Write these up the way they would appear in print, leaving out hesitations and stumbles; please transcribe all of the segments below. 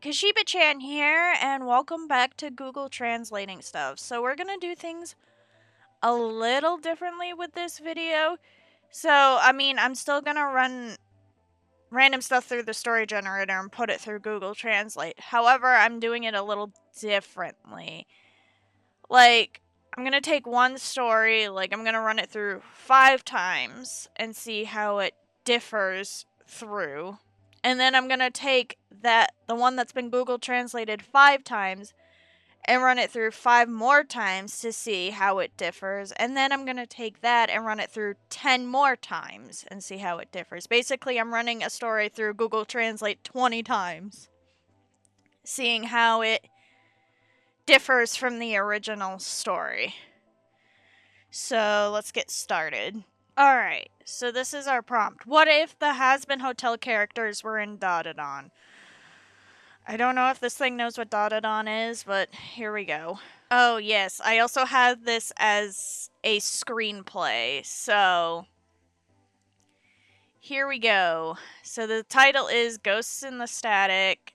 Kashiba-chan here, and welcome back to Google Translating Stuff. So we're gonna do things a little differently with this video. I'm still gonna run random stuff through the story generator and put it through Google Translate. However, I'm doing it a little differently. I'm gonna take one story, I'm gonna run it through 5 times and see how it differs through. And then I'm gonna take the one that's been Google translated 5 times and run it through 5 more times to see how it differs. And then I'm gonna take that and run it through 10 more times and see how it differs. Basically, I'm running a story through Google Translate 20 times, seeing how it differs from the original story. So let's get started. Alright, so this is our prompt. What if the Has-Been Hotel characters were in Dotadon? I don't know if this thing knows what Dotadon is, but here we go. Oh yes, I also have this as a screenplay, so here we go. So the title is Ghosts in the Static.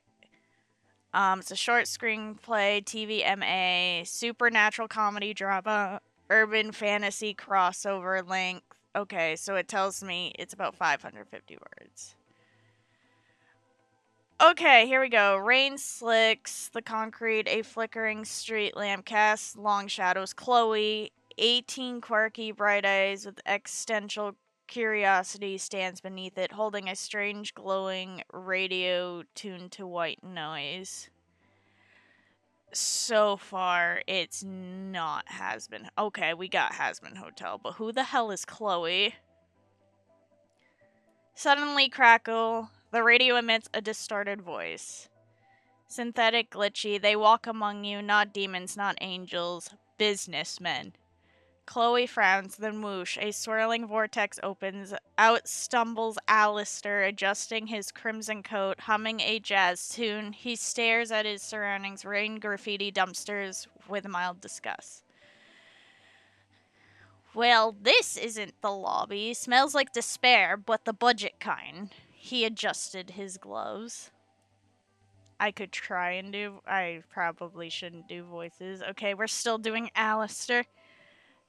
It's a short screenplay, TVMA, supernatural comedy drama, urban fantasy crossover length. Okay, so it tells me it's about 550 words. Okay, here we go. Rain slicks the concrete, a flickering street lamp casts long shadows. Chloe, 18 quirky bright eyes with existential curiosity stands beneath it, holding a strange glowing radio tuned to white noise. So far, it's not Has-Been. Okay, we got Has-Been Hotel, but who the hell is Chloe? Suddenly crackle, the radio emits a distorted voice. Synthetic glitchy, they walk among you, not demons, not angels, businessmen. Chloe frowns, then whoosh, a swirling vortex opens. Out stumbles Alistair, adjusting his crimson coat, humming a jazz tune. He stares at his surroundings, rain graffiti dumpsters, with mild disgust. Well, this isn't the lobby. Smells like despair, but the budget kind. He adjusted his gloves. I could try and do... I probably shouldn't do voices. Okay, we're still doing Alistair.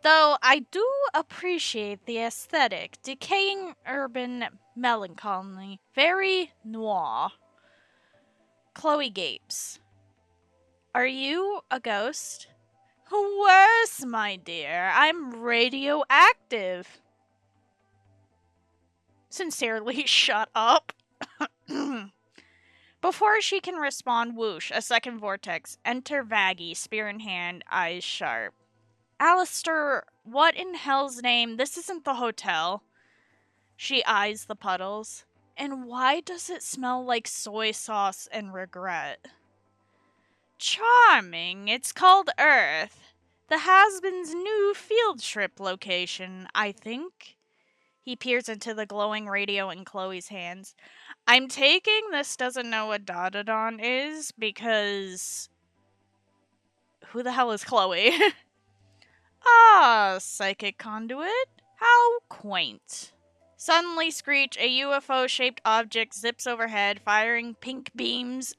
Though I do appreciate the aesthetic. Decaying urban melancholy. Very noir. Chloe gapes. Are you a ghost? Worse, my dear. I'm radioactive. Sincerely, shut up. Before she can respond, whoosh, a second vortex. Enter Vaggie, spear in hand, eyes sharp. Alistair, what in hell's name? This isn't the hotel. She eyes the puddles. And why does it smell like soy sauce and regret? Charming. It's called Earth. The Has-Been's new field trip location, I think. He peers into the glowing radio in Chloe's hands. I'm taking this doesn't know what Dotadon is because... Who the hell is Chloe? Ah, psychic conduit? How quaint. Suddenly screech, a UFO-shaped object zips overhead, firing pink beams.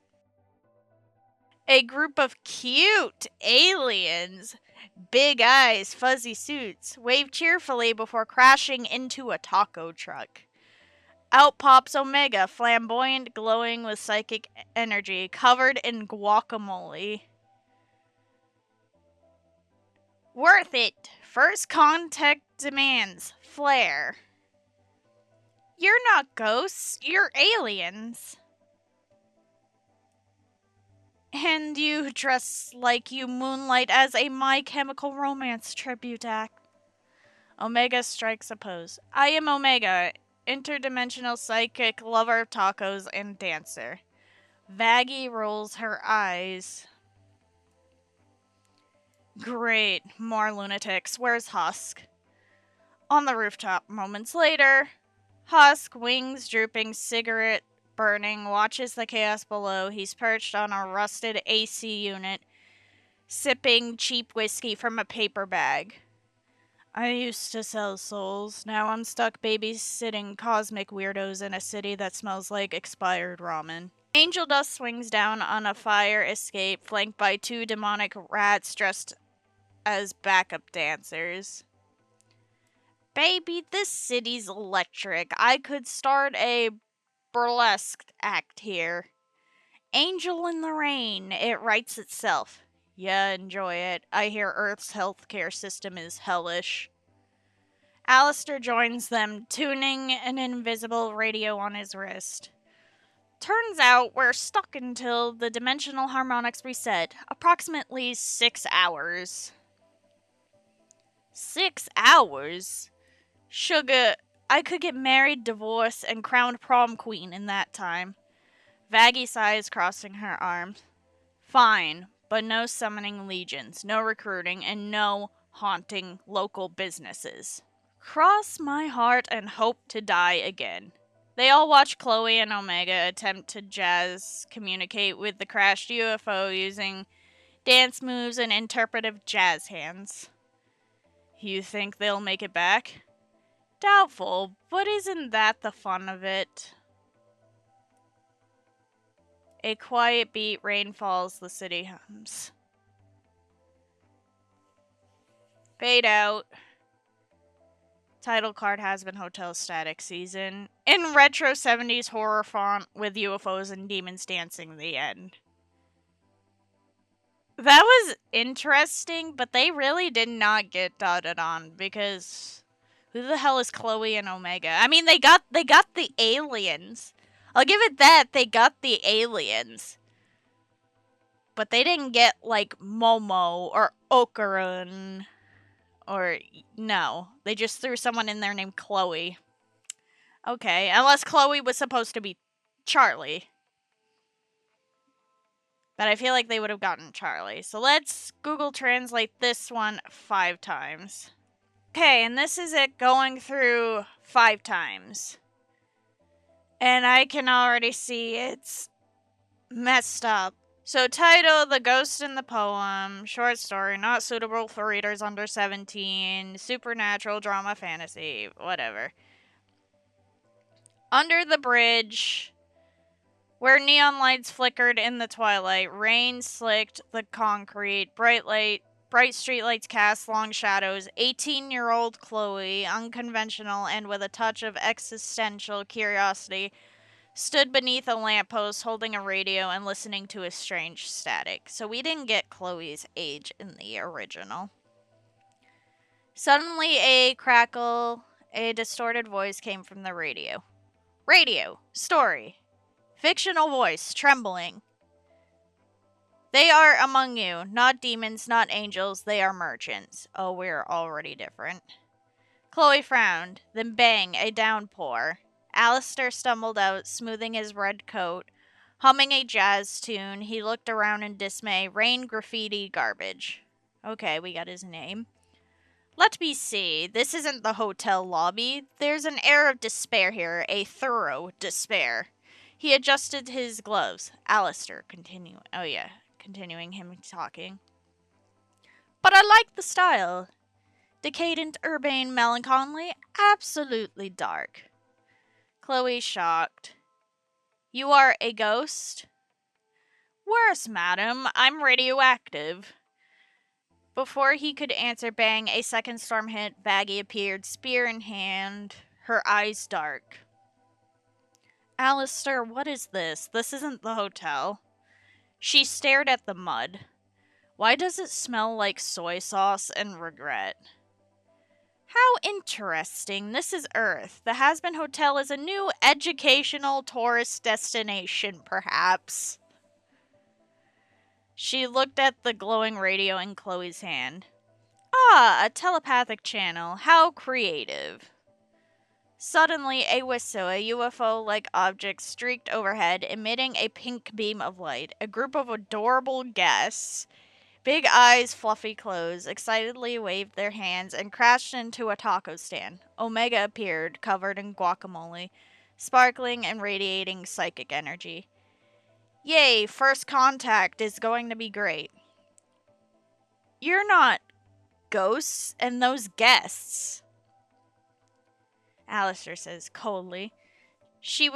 A group of cute aliens, big eyes, fuzzy suits, wave cheerfully before crashing into a taco truck. Out pops Omega, flamboyant, glowing with psychic energy, covered in guacamole. Worth it. First contact demands. Flare. You're not ghosts, you're aliens. And you dress like you moonlight as a My Chemical Romance tribute act. Omega strikes a pose. I am Omega, interdimensional psychic, lover of tacos, and dancer. Vaggie rolls her eyes. Great, more lunatics. Where's Husk? On the rooftop, moments later. Husk, wings drooping, cigarette burning, watches the chaos below. He's perched on a rusted AC unit, sipping cheap whiskey from a paper bag. I used to sell souls. Now I'm stuck babysitting cosmic weirdos in a city that smells like expired ramen. Angel Dust swings down on a fire escape flanked by two demonic rats dressed as backup dancers. Baby, this city's electric. I could start a burlesque act here. Angel in the Rain. It writes itself. Yeah, enjoy it. I hear Earth's healthcare system is hellish. Alistair joins them, tuning an invisible radio on his wrist. Turns out we're stuck until the dimensional harmonics reset. Approximately 6 hours. 6 hours? Sugar, I could get married, divorced, and crowned prom queen in that time. Vaggie sighs, crossing her arms. Fine, but no summoning legions, no recruiting, and no haunting local businesses. Cross my heart and hope to die again. They all watch Chloe and Omega attempt to jazz communicate with the crashed UFO using dance moves and interpretive jazz hands. You think they'll make it back? Doubtful, but isn't that the fun of it? A quiet beat, rain falls, the city hums. Fade out. Title card has been Hotel Static Season. In retro 70s horror font with UFOs and demons dancing the end. That was interesting, but they really did not get dotted on because who the hell is Chloe and Omega? I mean, they got the aliens. I'll give it that, they got the aliens. But they didn't get, like, Momo or Okarun. Or, no. They just threw someone in there named Chloe. Okay, unless Chloe was supposed to be Charlie. But I feel like they would have gotten Charlie. So let's Google Translate this one 5 times. Okay, and this is it going through 5 times. And I can already see it's messed up. So title, The Ghost in the Poem, short story, not suitable for readers under 17, supernatural drama fantasy, whatever. Under the bridge, where neon lights flickered in the twilight, rain slicked the concrete, bright streetlights cast long shadows, 18-year-old Chloe, unconventional and with a touch of existential curiosity, stood beneath a lamppost holding a radio and listening to a strange static. So we didn't get Chloe's age in the original. Suddenly a crackle, a distorted voice came from the radio. Radio, story, fictional voice, trembling. They are among you, not demons, not angels, they are merchants. Oh, we're already different. Chloe frowned, then bang, a downpour. Alistair stumbled out, smoothing his red coat. Humming a jazz tune, he looked around in dismay. Rain, graffiti, garbage. Okay, we got his name. Let me see. This isn't the hotel lobby. There's an air of despair here, a thorough despair. He adjusted his gloves. Alistair, continuing him talking. But I like the style. Decadent, urbane, melancholy, absolutely dark. Chloe shocked. You are a ghost? Worse, madam. I'm radioactive. Before he could answer, bang, a second storm hit. Vaggie appeared, spear in hand, her eyes dark. Alistair, what is this? This isn't the hotel. She stared at the mud. Why does it smell like soy sauce and regret? How interesting. This is Earth. The Has-Been Hotel is a new educational tourist destination, perhaps. She looked at the glowing radio in Chloe's hand. Ah, a telepathic channel. How creative. Suddenly, a whistle, a UFO-like object streaked overhead, emitting a pink beam of light. A group of adorable guests, big eyes, fluffy clothes, excitedly waved their hands and crashed into a taco stand. Omega appeared, covered in guacamole, sparkling and radiating psychic energy. Yay, first contact is going to be great. You're not ghosts and those guests, Alistair says coldly. She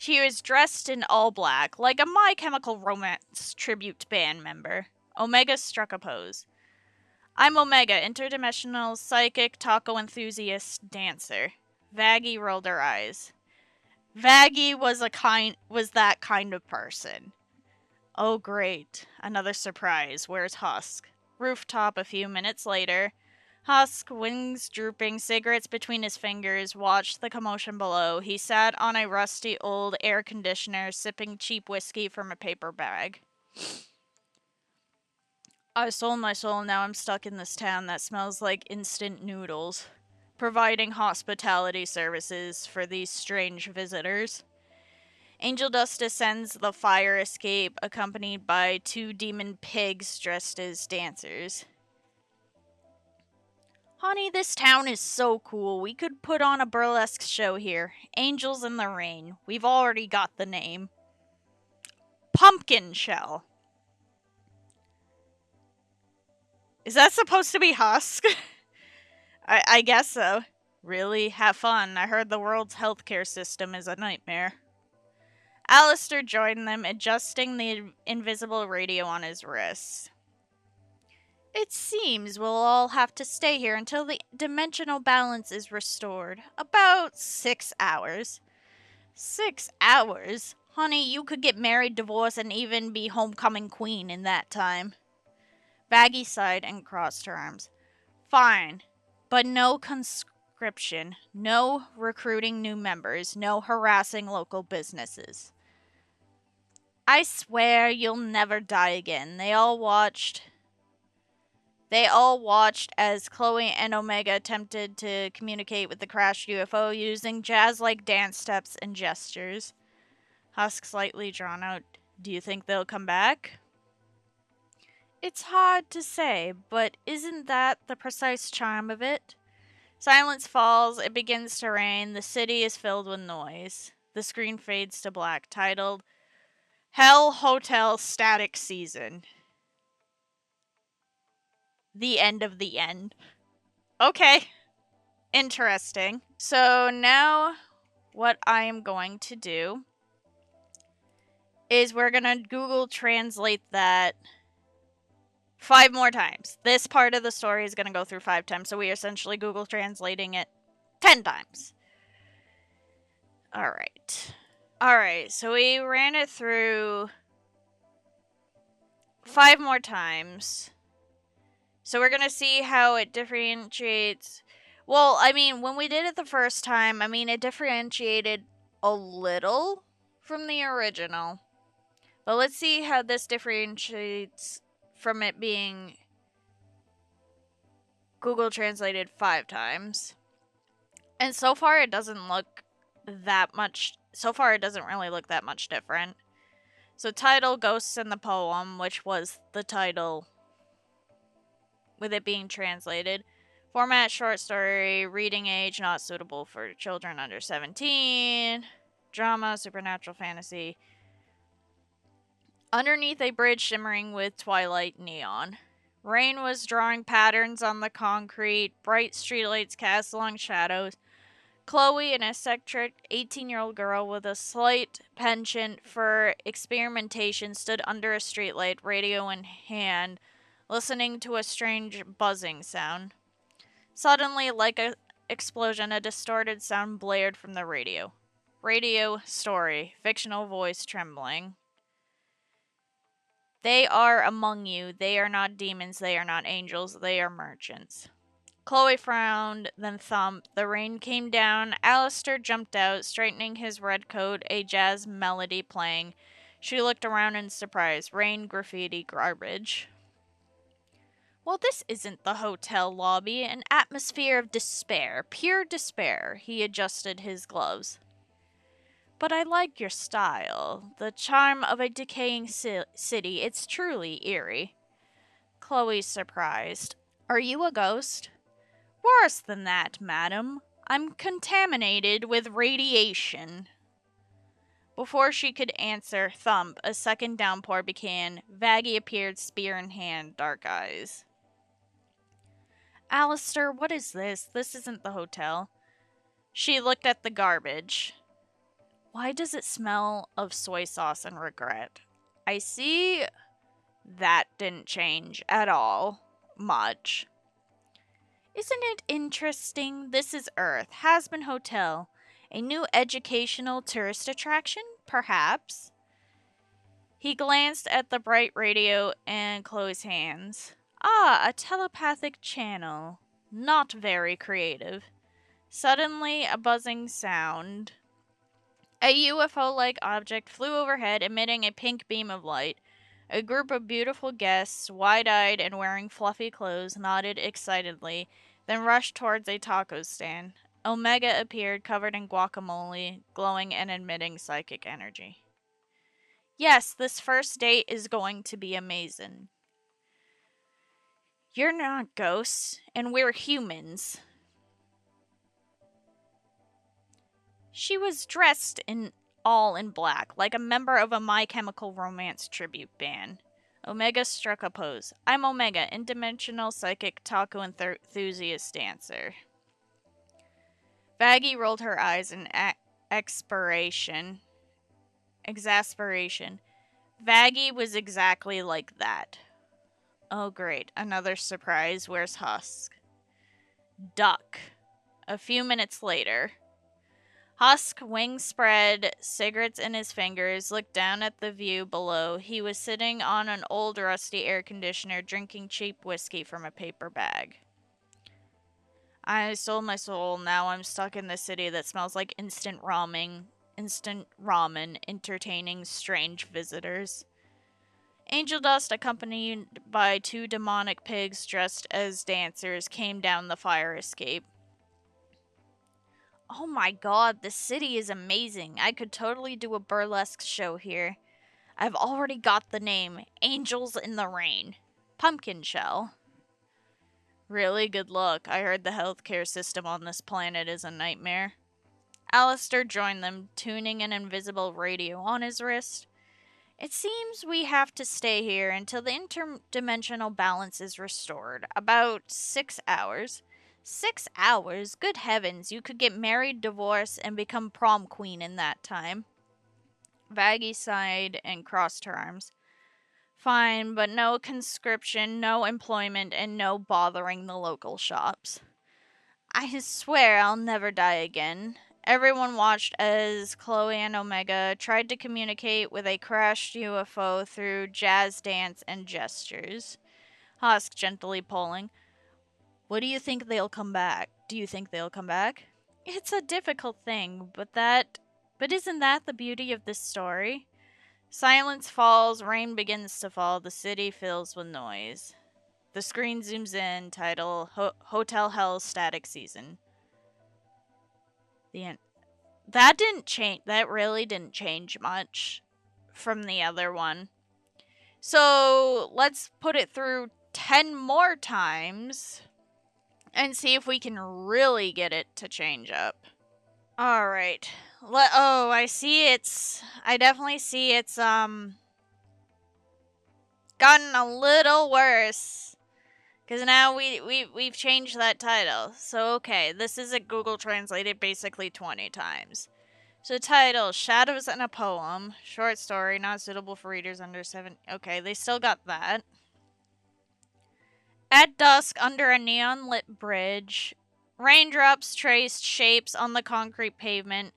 She was dressed in all black, like a My Chemical Romance tribute band member. Omega struck a pose. I'm Omega, interdimensional psychic taco enthusiast dancer. Vaggie rolled her eyes. Vaggie was that kind of person. Oh great, another surprise. Where's Husk? Rooftop a few minutes later. Husk, wings drooping, cigarettes between his fingers, watched the commotion below. He sat on a rusty old air conditioner, sipping cheap whiskey from a paper bag. I sold my soul, now I'm stuck in this town that smells like instant noodles, providing hospitality services for these strange visitors. Angel Dust descends the fire escape, accompanied by two demon pigs dressed as dancers. Honey, this town is so cool. We could put on a burlesque show here. Angels in the Rain. We've already got the name. Pumpkin Shell. Is that supposed to be Husk? I guess so. Really? Have fun. I heard the world's healthcare system is a nightmare. Alistair joined them, adjusting the invisible radio on his wrist. It seems we'll all have to stay here until the dimensional balance is restored. About 6 hours. 6 hours? Honey, you could get married, divorced, and even be homecoming queen in that time. Vaggie sighed and crossed her arms. Fine, but no conscription, no recruiting new members, no harassing local businesses. I swear you'll never die again. They all watched as Chloe and Omega attempted to communicate with the crashed UFO using jazz-like dance steps and gestures. Husk slightly drawn out. Do you think they'll come back? It's hard to say, but isn't that the precise charm of it? Silence falls, it begins to rain, the city is filled with noise. The screen fades to black, titled Hell Hotel Static Season. The end of the end. Okay. Interesting. So now what I am going to do is we're going to Google Translate that 5 more times. This part of the story is going to go through 5 times, so we are essentially Google Translating it 10 times. Alright, so we ran it through 5 more times. So we're going to see how it differentiates. Well, I mean, when we did it the first time, I mean, it differentiated a little from the original. But let's see how this differentiates from it being Google translated 5 times. And so far it doesn't look that much. So far it doesn't really look that much different. So title, Ghosts in the Poem, which was the title with it being translated. Format, short story, reading age, not suitable for children under 17. Drama, supernatural fantasy. Underneath a bridge shimmering with twilight neon. Rain was drawing patterns on the concrete, bright streetlights cast long shadows. Chloe, an eccentric 18-year-old girl with a slight penchant for experimentation, stood under a streetlight, radio in hand, listening to a strange buzzing sound. Suddenly, like an explosion, a distorted sound blared from the radio. Radio story, fictional voice trembling. They are among you. They are not demons. They are not angels. They are merchants. Chloe frowned, then thumped. The rain came down. Alistair jumped out, straightening his red coat, a jazz melody playing. She looked around in surprise. Rain, graffiti, garbage. Well, this isn't the hotel lobby. An atmosphere of despair. Pure despair. He adjusted his gloves. But I like your style. The charm of a decaying city. It's truly eerie. Chloe's surprised. Are you a ghost? Worse than that, madam. I'm contaminated with radiation. Before she could answer, thump, a second downpour began. Vaggie appeared, spear in hand, dark eyes. Alistair, what is this? This isn't the hotel. She looked at the garbage. Why does it smell of soy sauce and regret? I see that didn't change at all much. Isn't it interesting? This is Earth, Hasbin Hotel. A new educational tourist attraction? Perhaps. He glanced at the bright radio and Chloe's hands. Ah, a telepathic channel. Not very creative. Suddenly, a buzzing sound. A UFO like object flew overhead, emitting a pink beam of light. A group of beautiful guests, wide eyed and wearing fluffy clothes, nodded excitedly, then rushed towards a taco stand. Omega appeared, covered in guacamole, glowing and emitting psychic energy. Yes, this first date is going to be amazing. You're not ghosts, and we're humans. She was dressed all in black, like a member of a My Chemical Romance tribute band. Omega struck a pose. I'm Omega, interdimensional psychic taco enthusiast dancer. Vaggie rolled her eyes in exasperation. Vaggie was exactly like that. Oh great, another surprise. Where's Husk? Duck. A few minutes later. Husk, wings spread, cigarettes in his fingers, looked down at the view below. He was sitting on an old rusty air conditioner, drinking cheap whiskey from a paper bag. I sold my soul. Now I'm stuck in the city that smells like instant ramen, entertaining strange visitors. Angel Dust, accompanied by two demonic pigs dressed as dancers, came down the fire escape. Oh my god, this city is amazing. I could totally do a burlesque show here. I've already got the name Angels in the Rain. Pumpkin Shell. Really? Good luck. I heard the healthcare system on this planet is a nightmare. Alistair joined them, tuning an invisible radio on his wrist. It seems we have to stay here until the interdimensional balance is restored. About 6 hours. 6 hours? Good heavens, you could get married, divorced, and become prom queen in that time. Vaggie sighed and crossed her arms. Fine, but no conscription, no employment, and no bothering the local shops. I swear I'll never die again. Everyone watched as Chloe and Omega tried to communicate with a crashed UFO through jazz dance and gestures. Husk gently polling. What do you think they'll come back? Do you think they'll come back? It's a difficult thing, but isn't that the beauty of this story? Silence falls, rain begins to fall, the city fills with noise. The screen zooms in, title Hotel Hell Static Season. The end. That didn't change. That really didn't change much from the other one. So let's put it through 10 more times and see if we can really get it to change up. Alright. Oh, I see I definitely see it's, gotten a little worse. Because now we've changed that title. So, okay, this is a Google translated basically 20 times. So, title, Shadows in a Poem. Short story, not suitable for readers under 7. Okay, they still got that. At dusk, under a neon-lit bridge, raindrops traced shapes on the concrete pavement.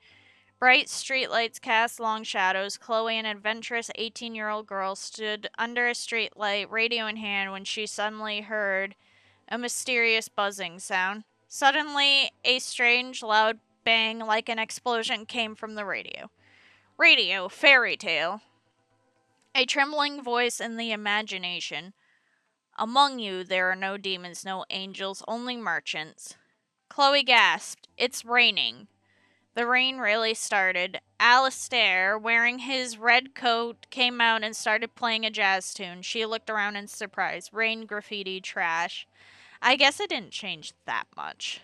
Bright streetlights cast long shadows. Chloe, an adventurous 18-year-old girl, stood under a streetlight, radio in hand, when she suddenly heard a mysterious buzzing sound. Suddenly, a strange, loud bang like an explosion came from the radio. Radio, fairy tale. A trembling voice in the imagination. Among you there are no demons, no angels, only merchants. Chloe gasped. It's raining. The rain really started. Alistair, wearing his red coat, came out and started playing a jazz tune. She looked around in surprise. Rain, graffiti, trash. I guess it didn't change that much.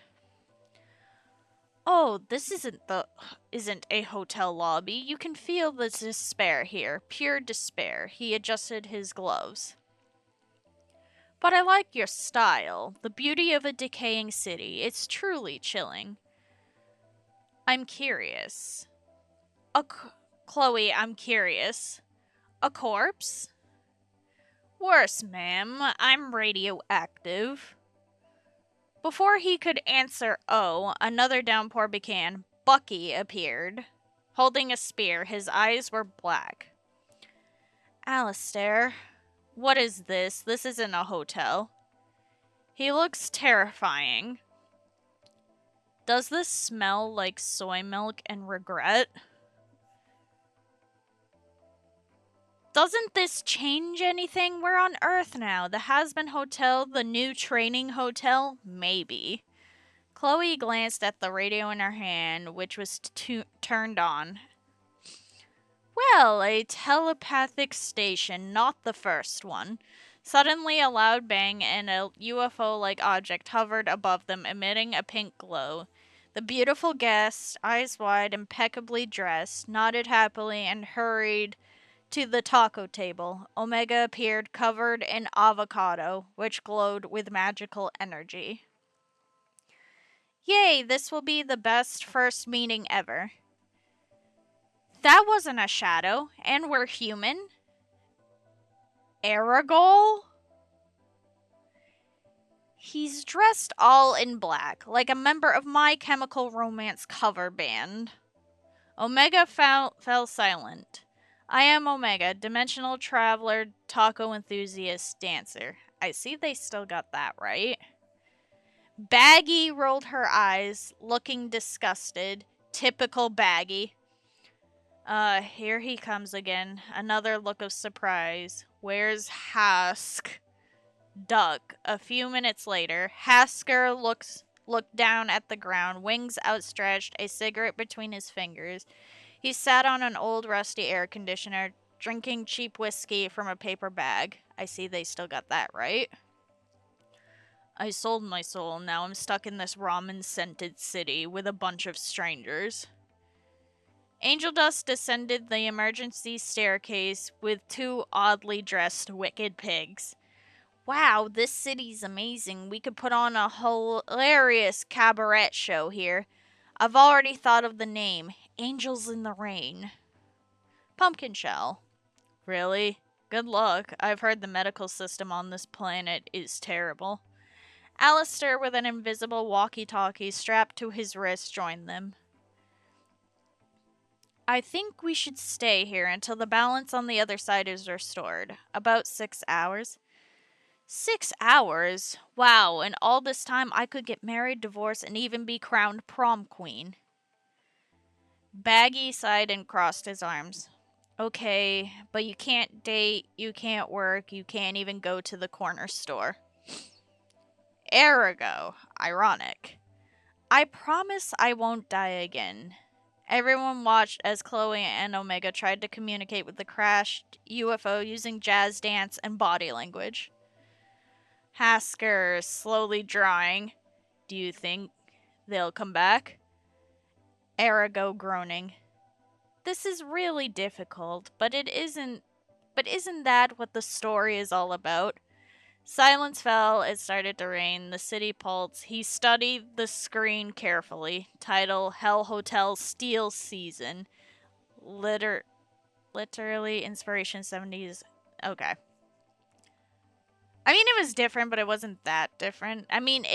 Oh, this isn't a hotel lobby. You can feel the despair here. Pure despair. He adjusted his gloves. But I like your style. The beauty of a decaying city. It's truly chilling. I'm curious. Chloe, I'm curious. A corpse? Worse, ma'am. I'm radioactive. Before he could answer another downpour began. Bucky appeared, holding a spear. His eyes were black. Alistair, what is this? This isn't a hotel. He looks terrifying. Does this smell like soy milk and regret? Doesn't this change anything? We're on Earth now. The Has-Been Hotel, the new training hotel? Maybe. Chloe glanced at the radio in her hand, which was turned on. Well, a telepathic station, not the first one. Suddenly, a loud bang and a UFO-like object hovered above them, emitting a pink glow. The beautiful guest, eyes wide, impeccably dressed, nodded happily and hurried to the taco table. Omega appeared covered in avocado, which glowed with magical energy. Yay, this will be the best first meeting ever. That wasn't a shadow, and we're human. Aragol? He's dressed all in black, like a member of My Chemical Romance cover band. Omega fell silent. I am Omega, dimensional traveler, taco enthusiast, dancer. I see they still got that right. Baggy rolled her eyes, looking disgusted. Typical Baggy. Here he comes again. Another look of surprise. Where's Hask? Duck. A few minutes later, Hasker looked down at the ground, wings outstretched, a cigarette between his fingers. He sat on an old rusty air conditioner, drinking cheap whiskey from a paper bag. I see they still got that right. I sold my soul. Now I'm stuck in this ramen-scented city with a bunch of strangers. Angel Dust descended the emergency staircase with two oddly dressed wicked pigs. Wow, this city's amazing. We could put on a hilarious cabaret show here. I've already thought of the name. Angels in the Rain. Pumpkin Shell. Really? Good luck. I've heard the medical system on this planet is terrible. Alistair, with an invisible walkie-talkie strapped to his wrist, joined them. I think we should stay here until the balance on the other side is restored. About 6 hours. 6 hours? Wow, and all this time I could get married, divorced, and even be crowned prom queen. Baggy sighed and crossed his arms. Okay, but you can't date, you can't work, you can't even go to the corner store. Ergo. Ironic. I promise I won't die again. Everyone watched as Chloe and Omega tried to communicate with the crashed UFO using jazz dance and body language. Hasker slowly drawing. Do you think they'll come back? Arago groaning. This is really difficult, but isn't that what the story is all about? Silence fell, it started to rain, the city pulsed. He studied the screen carefully. Title, Hell Hotel Steel Season. Literally inspiration 70s. Okay. I mean, it was different, but it wasn't that different. I mean,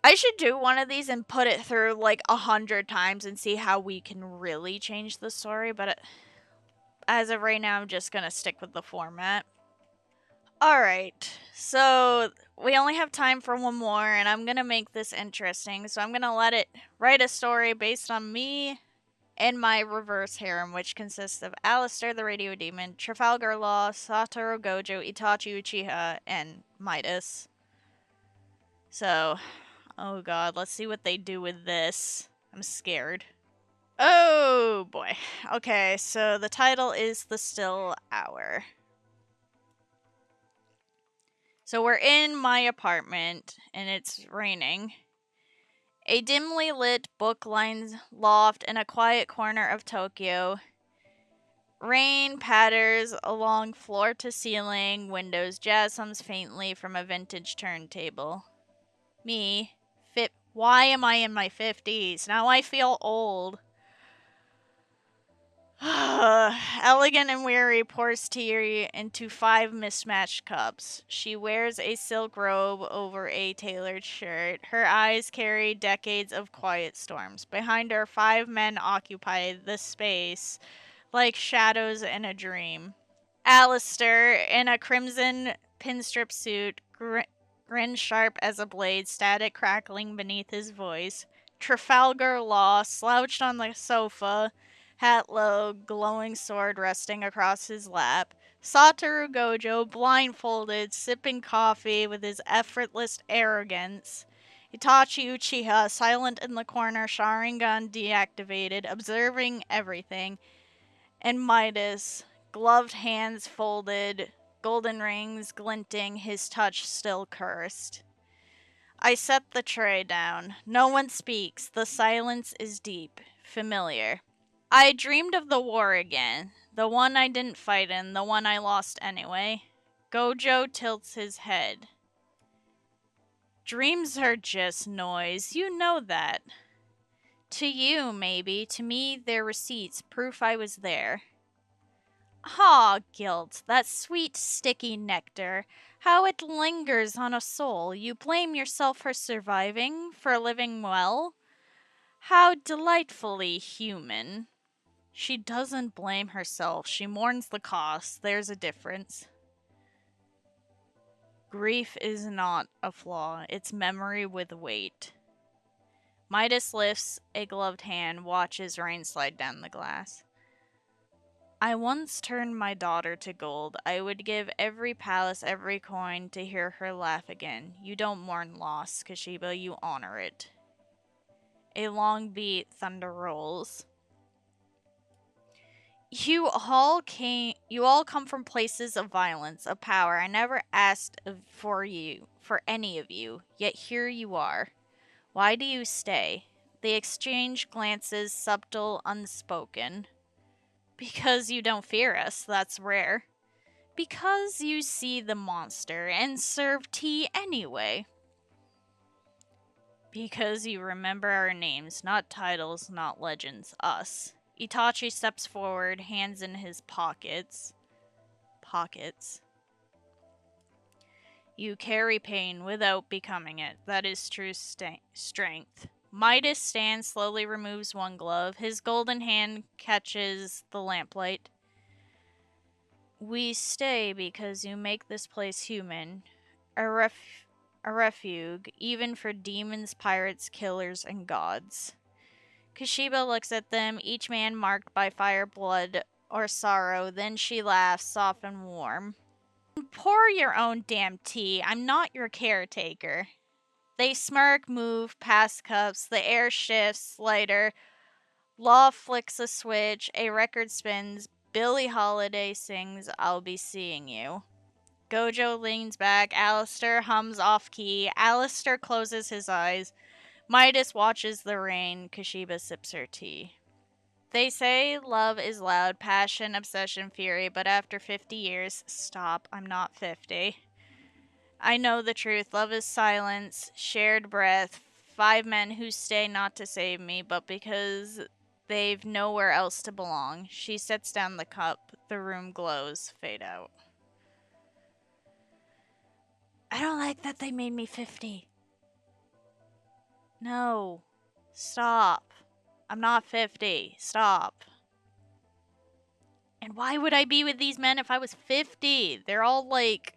I should do one of these and put it through like 100 times and see how we can really change the story, but as of right now, I'm just gonna stick with the format. Alright, so we only have time for one more, and I'm gonna make this interesting, so I'm gonna let it write a story based on me and my reverse harem, which consists of Alistair the Radio Demon, Trafalgar Law, Satoru Gojo, Itachi Uchiha, and Midas. So, oh god, let's see what they do with this. I'm scared. Oh boy. Okay, so the title is The Still Hour. So we're in my apartment, and it's raining. A dimly lit book-lined loft in a quiet corner of Tokyo. Rain patters along floor to ceiling windows. Jazz hums faintly from a vintage turntable. Me. Why am I in my 50s? Now I feel old. Elegant and weary pours tea into 5 mismatched cups. She wears a silk robe over a tailored shirt. Her eyes carry decades of quiet storms. Behind her, 5 men occupy the space like shadows in a dream. Alistair, in a crimson pinstrip suit, grin sharp as a blade, static crackling beneath his voice. Trafalgar Law, slouched on the sofa, hat low, glowing sword resting across his lap. Satoru Gojo, blindfolded, sipping coffee with his effortless arrogance. Itachi Uchiha, silent in the corner, Sharingan deactivated, observing everything. And Midas, gloved hands folded, golden rings glinting, his touch still cursed. I set the tray down. No one speaks. The silence is deep, familiar. I dreamed of the war again. The one I didn't fight in, the one I lost anyway. Gojo tilts his head. Dreams are just noise. You know that. To you, maybe. To me, they're receipts, proof I was there. Ah, guilt, that sweet, sticky nectar. How it lingers on a soul. You blame yourself for surviving, for living well. How delightfully human. She doesn't blame herself. She mourns the cost. There's a difference. Grief is not a flaw. It's memory with weight. Midas lifts a gloved hand, watches rain slide down the glass. I once turned my daughter to gold. I would give every palace, every coin to hear her laugh again. You don't mourn loss, Kashiba, you honor it. A long beat, thunder rolls. You all come from places of violence, of power. I never asked for any of you, yet here you are. Why do you stay? They exchange glances, subtle, unspoken. Because you don't fear us, that's rare. Because you see the monster and serve tea anyway. Because you remember our names, not titles, not legends, us. Itachi steps forward, hands in his pockets. You carry pain without becoming it. That is true strength. Midas stands, slowly removes one glove. His golden hand catches the lamplight. We stay because you make this place human. A refuge, even for demons, pirates, killers, and gods. Kashiba looks at them, each man marked by fire, blood, or sorrow. Then she laughs, soft and warm. Pour your own damn tea. I'm not your caretaker. They smirk, move, pass cups. The air shifts, lighter. Law flicks a switch. A record spins. Billie Holiday sings, I'll Be Seeing You. Gojo leans back. Alistair hums off key. Alistair closes his eyes. Midas watches the rain. Kashiba sips her tea. They say love is loud, passion, obsession, fury, but after 50 years, stop, I'm not 50. I know the truth. Love is silence, shared breath, 5 men who stay not to save me, but because they've nowhere else to belong. She sets down the cup. The room glows. Fade out. I don't like that they made me 50. No. Stop. I'm not 50. Stop. And why would I be with these men if I was 50? They're all like...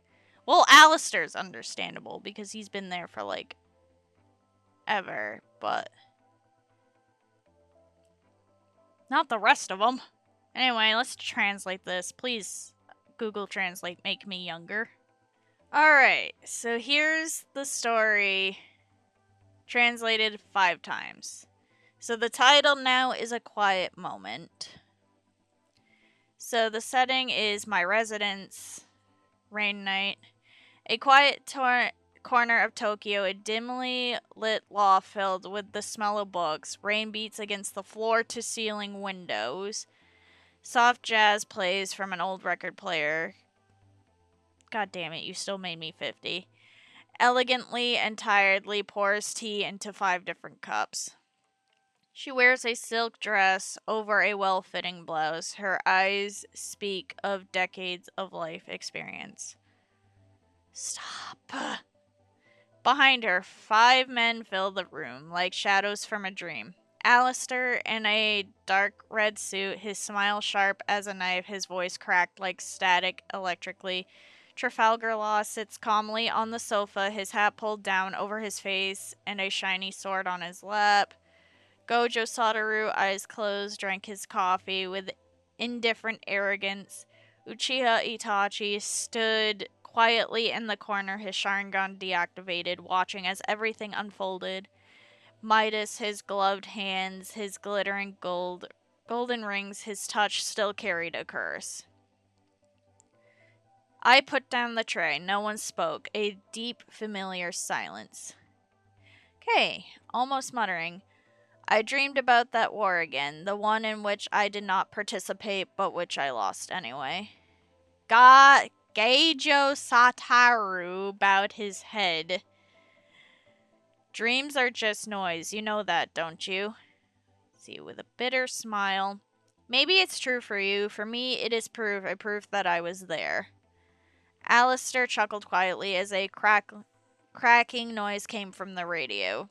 Well, Alistair's understandable because he's been there for like... ever, but... not the rest of them. Anyway, let's translate this. Please, Google Translate, make me younger. Alright, so here's the story translated 5 times. So the title now is A Quiet Moment. So the setting is my residence, rain night. A quiet corner of Tokyo, a dimly lit loft filled with the smell of books. Rain beats against the floor-to-ceiling windows. Soft jazz plays from an old record player. God damn it, you still made me 50. Elegantly and tiredly pours tea into 5 different cups. She wears a silk dress over a well-fitting blouse. Her eyes speak of decades of life experience. Stop. Behind her, 5 men fill the room, like shadows from a dream. Alistair in a dark red suit, his smile sharp as a knife, his voice cracked like static electrically. Trafalgar Law sits calmly on the sofa, his hat pulled down over his face and a shiny sword on his lap. Gojo Satoru, eyes closed, drank his coffee with indifferent arrogance. Uchiha Itachi stood quietly in the corner, his Sharingan deactivated, watching as everything unfolded. Midas, his gloved hands, his glittering golden rings, his touch still carried a curse. I put down the tray. No one spoke. A deep, familiar silence. "Okay," almost muttering. "I dreamed about that war again, the one in which I did not participate, but which I lost anyway." Geijo Sataru bowed his head. "Dreams are just noise. You know that, don't you?" See, with a bitter smile. "Maybe it's true for you. For me, it is proof, a proof that I was there." Alistair chuckled quietly as a cracking noise came from the radio.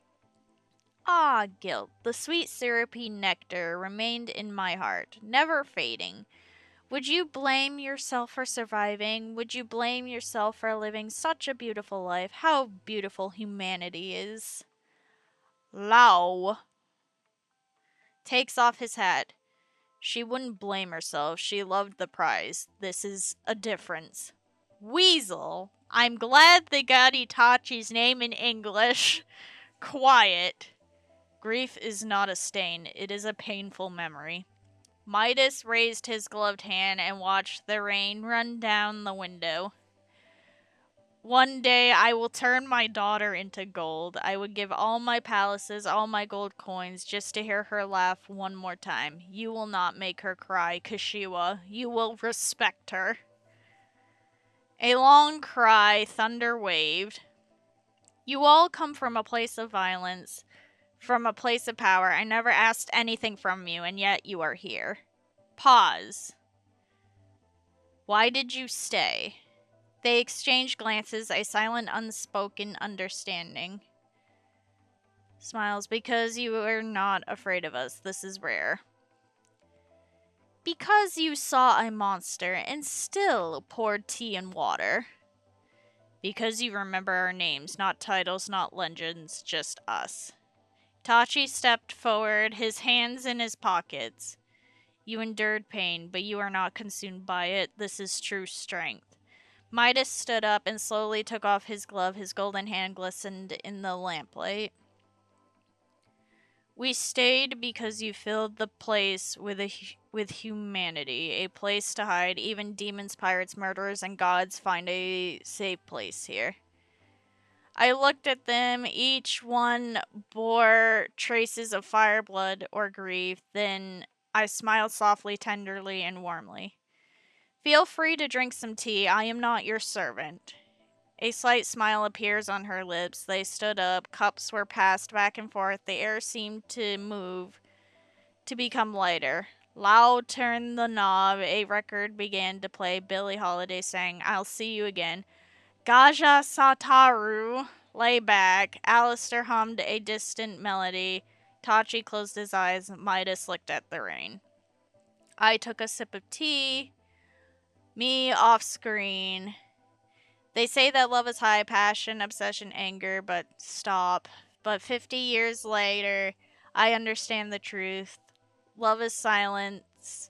"Ah, guilt, the sweet syrupy nectar remained in my heart, never fading. Would you blame yourself for surviving? Would you blame yourself for living such a beautiful life? How beautiful humanity is." Lao takes off his hat. She wouldn't blame herself. She loved the prize. This is a difference. Weasel, I'm glad they got Itachi's name in English. Quiet. Grief is not a stain. It is a painful memory. Midas raised his gloved hand and watched the rain run down the window. "One day I will turn my daughter into gold. I would give all my palaces, all my gold coins, just to hear her laugh one more time. You will not make her cry, Kashiwa. You will respect her." A long cry, thunder waved. "You all come from a place of violence, from a place of power. I never asked anything from you, and yet you are here." Pause. "Why did you stay?" They exchanged glances, a silent, unspoken understanding. Smiles. "Because you are not afraid of us. This is rare." "Because you saw a monster and still poured tea and water." "Because you remember our names, not titles, not legends, just us." Tachi stepped forward, his hands in his pockets. "You endured pain, but you are not consumed by it. This is true strength." Midas stood up and slowly took off his glove. His golden hand glistened in the lamplight. "We stayed because you filled the place with humanity, a place to hide. Even demons, pirates, murderers, and gods find a safe place here." I looked at them. Each one bore traces of fire, blood, or grief. Then I smiled softly, tenderly, and warmly. "Feel free to drink some tea. I am not your servant." A slight smile appears on her lips. They stood up. Cups were passed back and forth. The air seemed to move, to become lighter. Lao turned the knob. A record began to play. Billie Holiday sang, "I'll See You Again." Gaja Sataru lay back. Alistair hummed a distant melody. Tachi closed his eyes. Midas looked at the rain. I took a sip of tea. Me off screen. They say that love is high, passion, obsession, anger, but stop. But 50 years later, I understand the truth. Love is silence.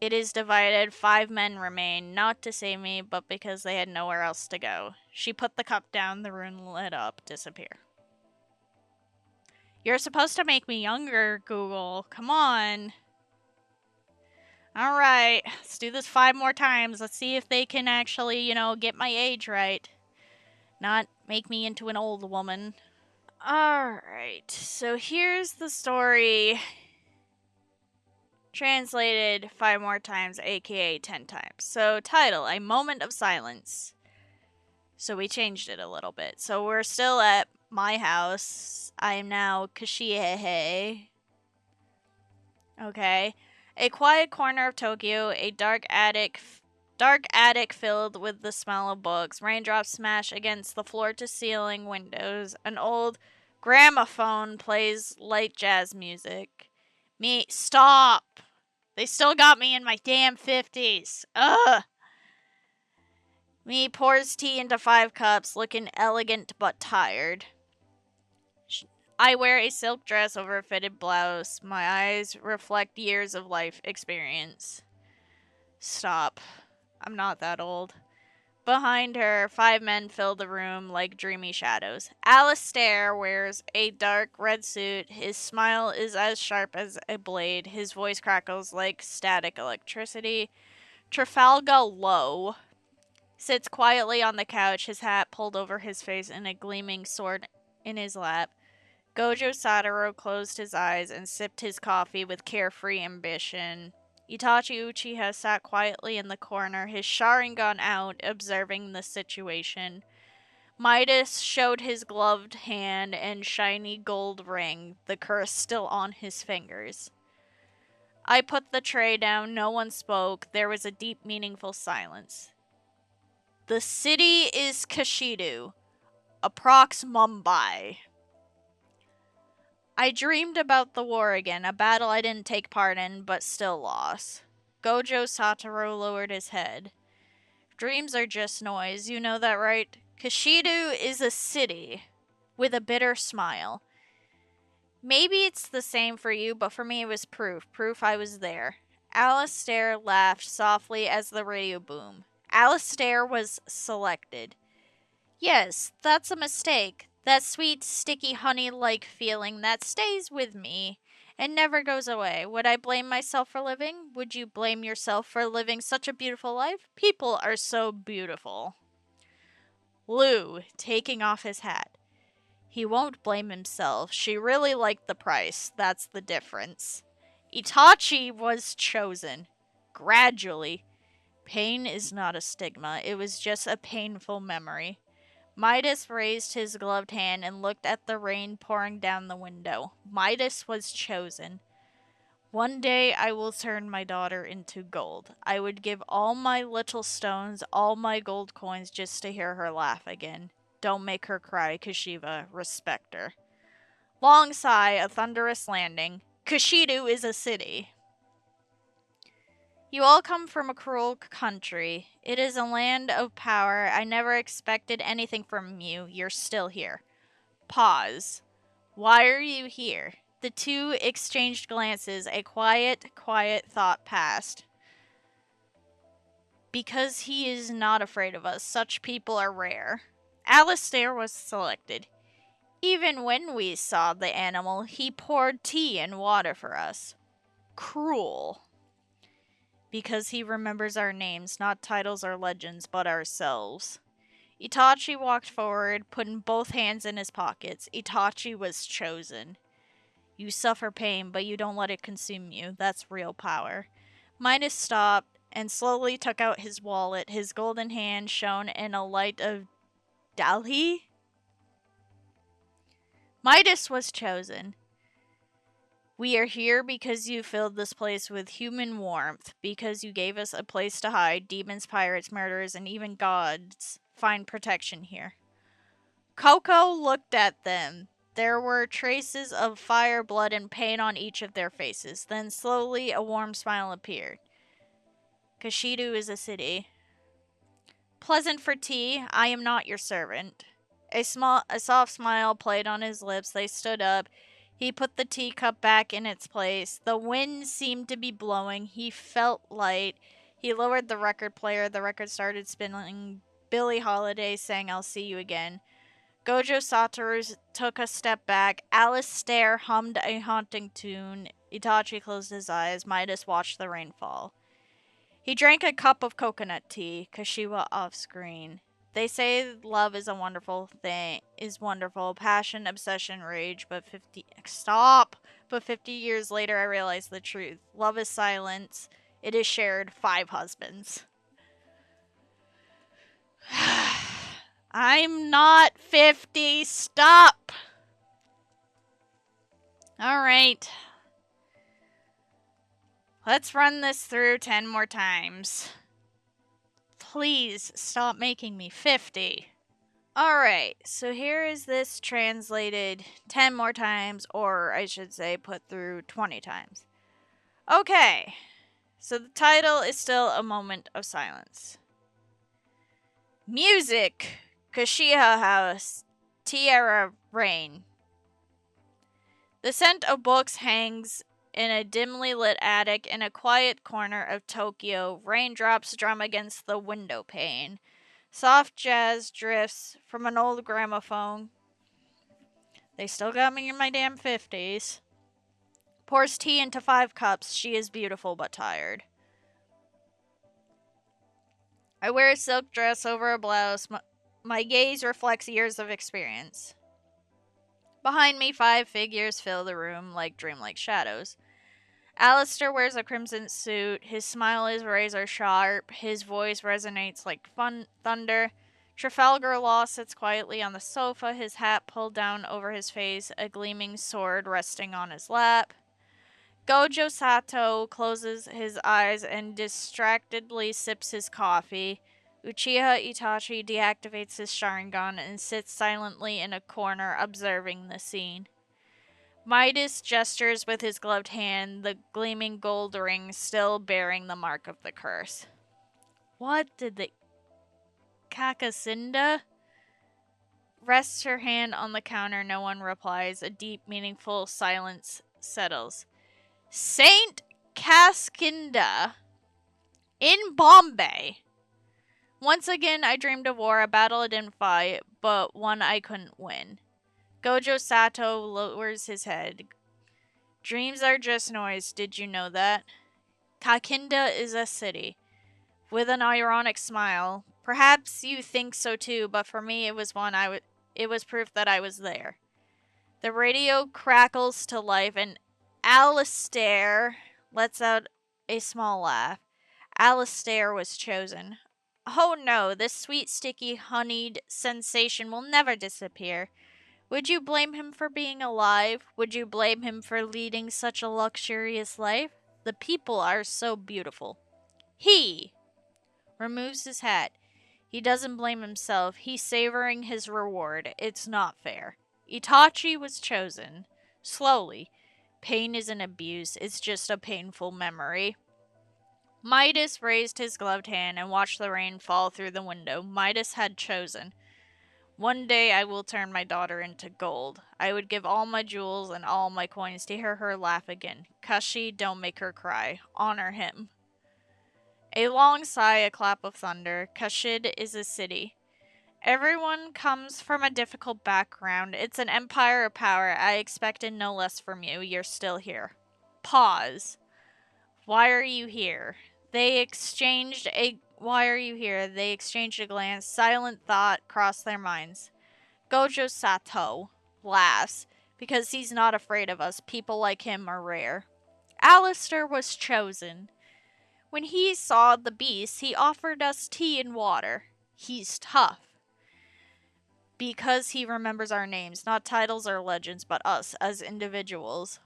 It is divided. 5 men remain, not to save me, but because they had nowhere else to go. She put the cup down, the room lit up, disappear. You're supposed to make me younger, Google. Come on. Alright, let's do this 5 more times. Let's see if they can actually, get my age right. Not make me into an old woman. Alright, so here's the story translated 5 more times, aka 10 times. So, title, A Moment of Silence. So we changed it a little bit. So we're still at my house. I am now Kashihehe. Okay. A quiet corner of Tokyo, a dark attic filled with the smell of books. Raindrops smash against the floor to ceiling windows. An old gramophone plays light jazz music. Me, stop! They still got me in my damn 50s. Ugh! Me pours tea into 5 cups, looking elegant but tired. I wear a silk dress over a fitted blouse. My eyes reflect years of life experience. Stop. I'm not that old. Behind her, 5 men fill the room like dreamy shadows. Alistair wears a dark red suit. His smile is as sharp as a blade. His voice crackles like static electricity. Trafalgar Lowe sits quietly on the couch, his hat pulled over his face and a gleaming sword in his lap. Gojo Satoru closed his eyes and sipped his coffee with carefree ambition. Itachi Uchiha sat quietly in the corner, his Sharingan out, observing the situation. Midas showed his gloved hand and shiny gold ring, the curse still on his fingers. I put the tray down, no one spoke, there was a deep, meaningful silence. The city is Kashidu, approx Mumbai. I dreamed about the war again, a battle I didn't take part in, but still lost. Gojo Satoru lowered his head. Dreams are just noise, you know that, right? Kashidu is a city, with a bitter smile. Maybe it's the same for you, but for me it was proof. Proof I was there. Alistair laughed softly as the radio boomed. Alistair was selected. Yes, that's a mistake. That sweet, sticky honey-like feeling that stays with me and never goes away. Would I blame myself for living? Would you blame yourself for living such a beautiful life? People are so beautiful. Lou, taking off his hat. He won't blame himself. She really liked the price. That's the difference. Itachi was chosen. Gradually. Pain is not a stigma. It was just a painful memory. Midas raised his gloved hand and looked at the rain pouring down the window. Midas was chosen. One day I will turn my daughter into gold. I would give all my little stones, all my gold coins just to hear her laugh again. Don't make her cry, Kashiva. Respect her. Long sigh, a thunderous landing. Kashidu is a city. You all come from a cruel country. It is a land of power. I never expected anything from you. You're still here. Pause. Why are you here? The two exchanged glances. A quiet thought passed. Because he is not afraid of us. Such people are rare. Alistair was selected. Even when we saw the animal, he poured tea and water for us. Cruel. Because he remembers our names, not titles or legends, but ourselves. Itachi walked forward, putting both hands in his pockets. Itachi was chosen. You suffer pain, but you don't let it consume you. That's real power. Midas stopped and slowly took out his wallet. His golden hand shone in a light of Dalhi. Midas was chosen. We are here because you filled this place with human warmth, because you gave us a place to hide. Demons, pirates, murderers, and even gods find protection here. Coco looked at them. There were traces of fire, blood, and pain on each of their faces. Then slowly a warm smile appeared. Kashidu is a city. Pleasant for tea, I am not your servant. A soft smile played on his lips. They stood up. He put the teacup back in its place. The wind seemed to be blowing. He felt light. He lowered the record player. The record started spinning. Billie Holiday sang I'll See You Again. Gojo Satoru took a step back. Alistair hummed a haunting tune. Itachi closed his eyes. Midas watched the rain fall. He drank a cup of coconut tea. Kashiwa off screen. They say love is a wonderful thing, is wonderful. Passion, obsession, rage, but 50 years later I realized the truth. Love is silence. It is shared 5 husbands. I'm not 50. Stop. All right. Let's run this through 10 more times. Please stop making me 50. Alright, so here is this translated 10 more times, or I should say put through 20 times. Okay, so the title is still A Moment of Silence. Music, Kashiha House, Tierra Rain. The scent of books hangs in a dimly lit attic in a quiet corner of Tokyo. Raindrops drum against the window pane. Soft jazz drifts from an old gramophone. They still got me in my damn 50s. Pours tea into 5 cups. She is beautiful but tired. I wear a silk dress over a blouse. My gaze reflects years of experience. Behind me, 5 figures fill the room like dreamlike shadows. Alistair wears a crimson suit. His smile is razor sharp. His voice resonates like thunder. Trafalgar Law sits quietly on the sofa, his hat pulled down over his face, a gleaming sword resting on his lap. Gojo Sato closes his eyes and distractedly sips his coffee. Uchiha Itachi deactivates his Sharingan and sits silently in a corner observing the scene. Midas gestures with his gloved hand, the gleaming gold ring still bearing the mark of the curse. What did the Kakasinda? Rests her hand on the counter, no one replies. A deep, meaningful silence settles. Saint Kaskinda in Bombay. Once again, I dreamed of war, a battle I didn't fight, but one I couldn't win. Gojo Sato lowers his head. Dreams are just noise, did you know that? Kakinda is a city. With an ironic smile. Perhaps you think so too, but for me it was it was proof that I was there. The radio crackles to life and Alistair lets out a small laugh. Alistair was chosen. Oh no, this sweet, sticky, honeyed sensation will never disappear. Would you blame him for being alive? Would you blame him for leading such a luxurious life? The people are so beautiful. He removes his hat. He doesn't blame himself. He's savoring his reward. It's not fair. Itachi was chosen. Slowly. Pain isn't abuse. It's just a painful memory. Midas raised his gloved hand and watched the rain fall through the window. Midas had chosen. One day I will turn my daughter into gold. I would give all my jewels and all my coins to hear her laugh again. Kashi, don't make her cry. Honor him. A long sigh, a clap of thunder. Kashid is a city. Everyone comes from a difficult background. It's an empire of power. I expected no less from you. You're still here. Pause. Why are you here? Why are you here? They exchanged a glance. Silent thought crossed their minds. Gojo Sato laughs because he's not afraid of us. People like him are rare. Alistair was chosen. When he saw the beast, he offered us tea and water. He's tough. Because he remembers our names, not titles or legends, but us as individuals.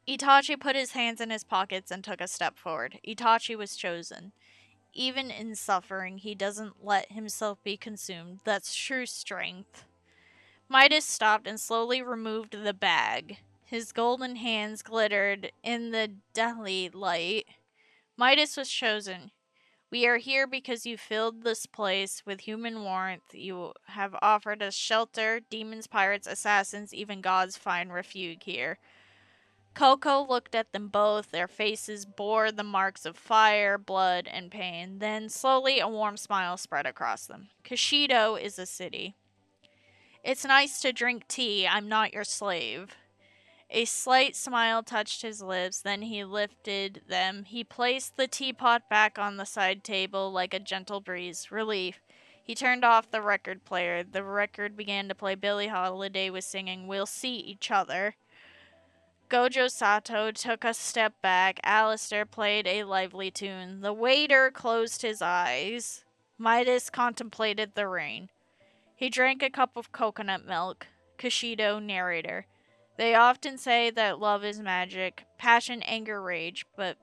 Itachi put his hands in his pockets and took a step forward. Itachi was chosen. Even in suffering, he doesn't let himself be consumed. That's true strength. Midas stopped and slowly removed the bag. His golden hands glittered in the Delhi light. Midas was chosen. We are here because you filled this place with human warmth. You have offered us shelter. Demons, pirates, assassins, even gods find refuge here. Coco looked at them both. Their faces bore the marks of fire, blood, and pain. Then, slowly, a warm smile spread across them. Kashido is a city. It's nice to drink tea. I'm not your slave. A slight smile touched his lips, then he lifted them. He placed the teapot back on the side table like a gentle breeze. Relief. He turned off the record player. The record began to play. Billie Holiday was singing, "We'll See Each Other." Gojo Sato took a step back. Alistair played a lively tune. The waiter closed his eyes. Midas contemplated the rain. He drank a cup of coconut milk. Kashido, narrator. They often say that love is magic, passion, anger, rage, but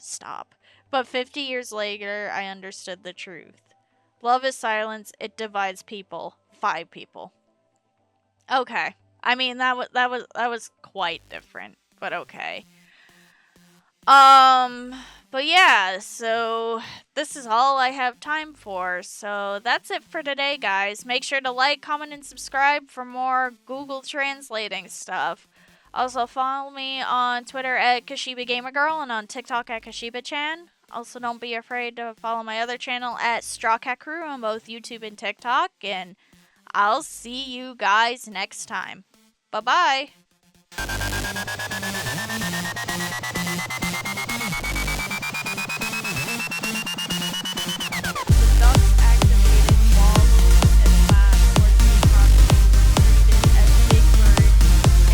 Stop. But 50 years later, I understood the truth. Love is silence. It divides people. 5 people. Okay. I mean, that was quite different, but okay. But yeah, so this is all I have time for. So that's it for today, guys. Make sure to like, comment, and subscribe for more Google translating stuff. Also, follow me on Twitter at Kashiba Gamer Girl and on TikTok at Kashiba Chan. Also, don't be afraid to follow my other channel at Straw Cat Crew on both YouTube and TikTok. And I'll see you guys next time. Bye bye. The duct-activated wall and lab towards the economy was greeted as Big Bird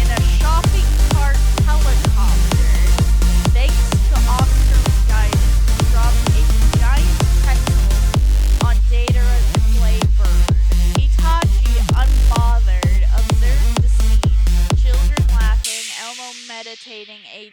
in a shopping cart helicopter. Thanks to Oscar's guidance, dropped a giant pretzel on Datara's clay bird. Itachi, unbothered, observed the scene. Children laughing, Elmo meditating a